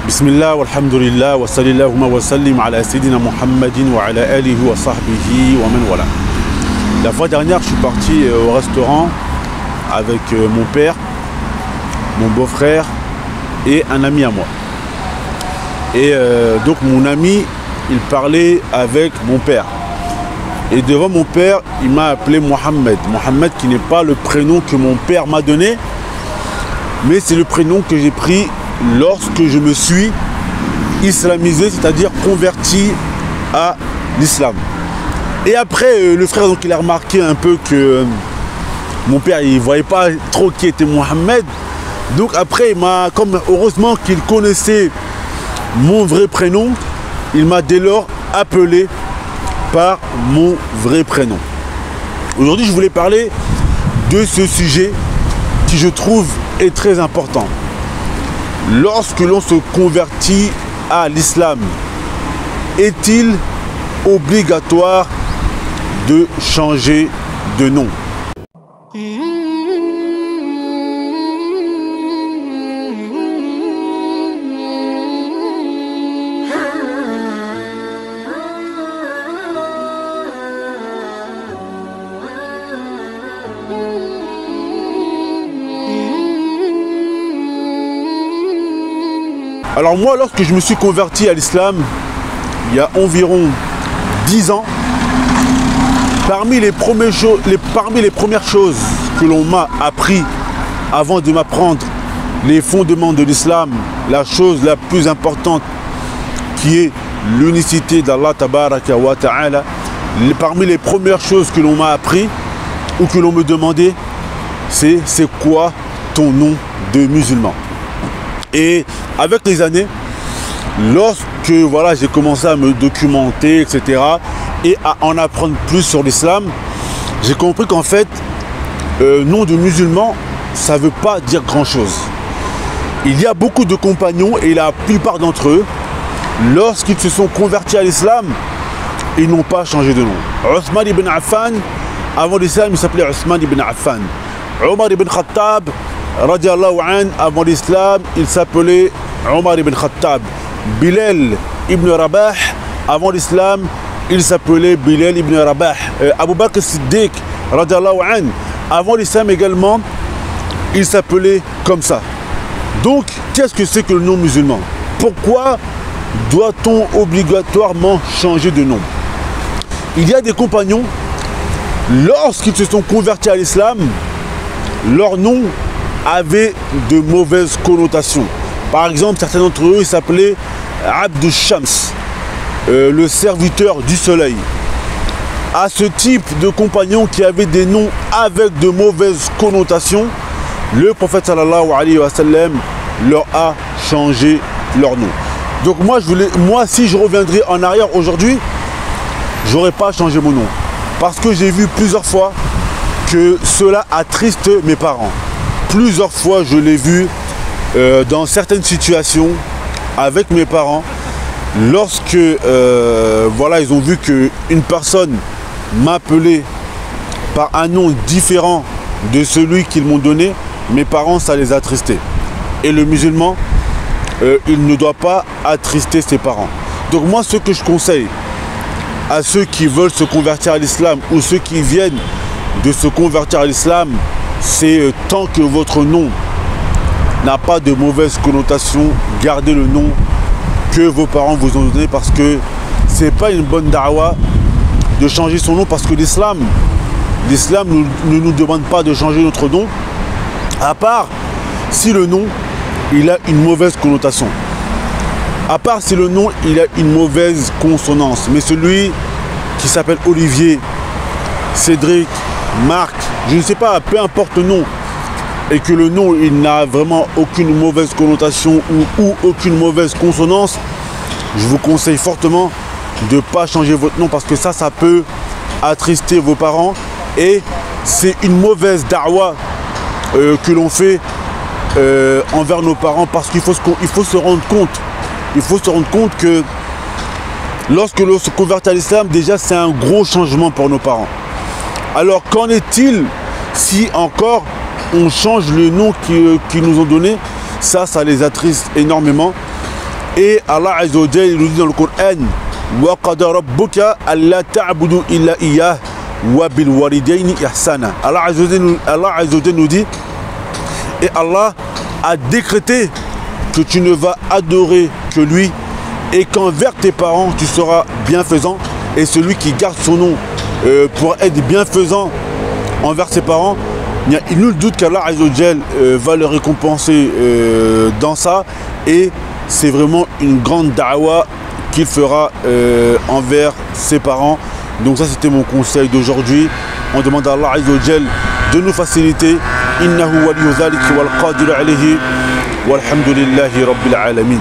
Bismillah, walhamdulillah, wa sallallahu wa sallim ala Sayyidina Muhammadin wa ala alihi wa sahbihi wa man wala. La fois dernière, je suis parti au restaurant avec mon père, mon beau-frère et un ami à moi. Et donc mon ami, il parlait avec mon père. Et devant mon père, il m'a appelé Mohamed. Mohamed qui n'est pas le prénom que mon père m'a donné, mais c'est le prénom que j'ai pris lorsque je me suis islamisé, c'est-à-dire converti à l'islam. Et après, le frère, donc, il a remarqué un peu que mon père, il ne voyait pas trop qui était Mohamed. Donc après, il m'a, comme heureusement qu'il connaissait mon vrai prénom, il m'a dès lors appelé par mon vrai prénom. Aujourd'hui, je voulais parler de ce sujet qui, je trouve, est très important. Lorsque l'on se convertit à l'islam, est-il obligatoire de changer de nom? Alors moi, lorsque je me suis converti à l'islam, il y a environ 10 ans, parmi les premières choses que l'on m'a appris avant de m'apprendre les fondements de l'islam, la chose la plus importante qui est l'unicité d'Allah Tabaraka wa Ta'ala, parmi les premières choses que l'on m'a appris ou que l'on me demandait, c'est quoi ton nom de musulman? Et avec les années, lorsque voilà, j'ai commencé à me documenter, etc., et à en apprendre plus sur l'islam, j'ai compris qu'en fait, nom de musulman, ça ne veut pas dire grand-chose. Il y a beaucoup de compagnons, et la plupart d'entre eux, lorsqu'ils se sont convertis à l'islam, ils n'ont pas changé de nom. Othman ibn Affan, avant l'islam, il s'appelait Othman ibn Affan. Omar ibn Khattab, radiallahu an, avant l'islam, il s'appelait Omar ibn Khattab. Bilal ibn Rabah, avant l'islam, il s'appelait Bilal ibn Rabah. Abu Bakr Siddiq, radiallahu an, avant l'islam également, il s'appelait comme ça. Donc, qu'est-ce que c'est que le nom musulman? Pourquoi doit-on obligatoirement changer de nom? Il y a des compagnons, lorsqu'ils se sont convertis à l'islam, leur nom avait de mauvaises connotations. Par exemple, certains d'entre eux s'appelaient Abd Shams, le serviteur du soleil. À ce type de compagnons qui avaient des noms avec de mauvaises connotations, le prophète sallallahu alayhi wa sallam leur a changé leur nom. Donc moi si je reviendrais en arrière aujourd'hui, j'aurais pas changé mon nom. Parce que j'ai vu plusieurs fois que cela attriste mes parents. Plusieurs fois, je l'ai vu dans certaines situations avec mes parents. Lorsque voilà, ils ont vu qu'une personne m'appelait par un nom différent de celui qu'ils m'ont donné, mes parents, ça les a attristés. Et le musulman, il ne doit pas attrister ses parents. Donc moi, ce que je conseille à ceux qui veulent se convertir à l'islam ou ceux qui viennent de se convertir à l'islam, c'est tant que votre nom n'a pas de mauvaise connotation, gardez le nom que vos parents vous ont donné, parce que c'est pas une bonne da'wa de changer son nom, parce que l'islam ne nous demande pas de changer notre nom, à part si le nom il a une mauvaise connotation, à part si le nom il a une mauvaise consonance. Mais celui qui s'appelle Olivier, Cédric, Marc, je ne sais pas, peu importe le nom, et que le nom il n'a vraiment aucune mauvaise connotation ou aucune mauvaise consonance, je vous conseille fortement de ne pas changer votre nom, parce que ça peut attrister vos parents, et c'est une mauvaise da'wa que l'on fait envers nos parents, parce qu'il faut se rendre compte que lorsque l'on se convertit à l'islam, déjà c'est un gros changement pour nos parents. Alors qu'en est-il si encore on change le nom qu'ils nous ont donné? Ça les attriste énormément. Et Allah Azza wa Jal nous dit dans le Coran, wa qada rabbuka alla ta'budu illa iyyah wa bil walidayni ihsana. Allah Azza wa Jal nous dit, et Allah a décrété que tu ne vas adorer que lui et qu'envers tes parents tu seras bienfaisant. Et celui qui garde son nom pour être bienfaisant envers ses parents, il n'y a nul doute qu'Allah Azza wa Jal va le récompenser dans ça. Et c'est vraiment une grande da'wa qu'il fera envers ses parents. Donc ça, c'était mon conseil d'aujourd'hui. On demande à Allah Azza wa Jal de nous faciliter. Innahu waliyu dhalika wal qadiru alayhi walhamdulillahi rabbil alamin.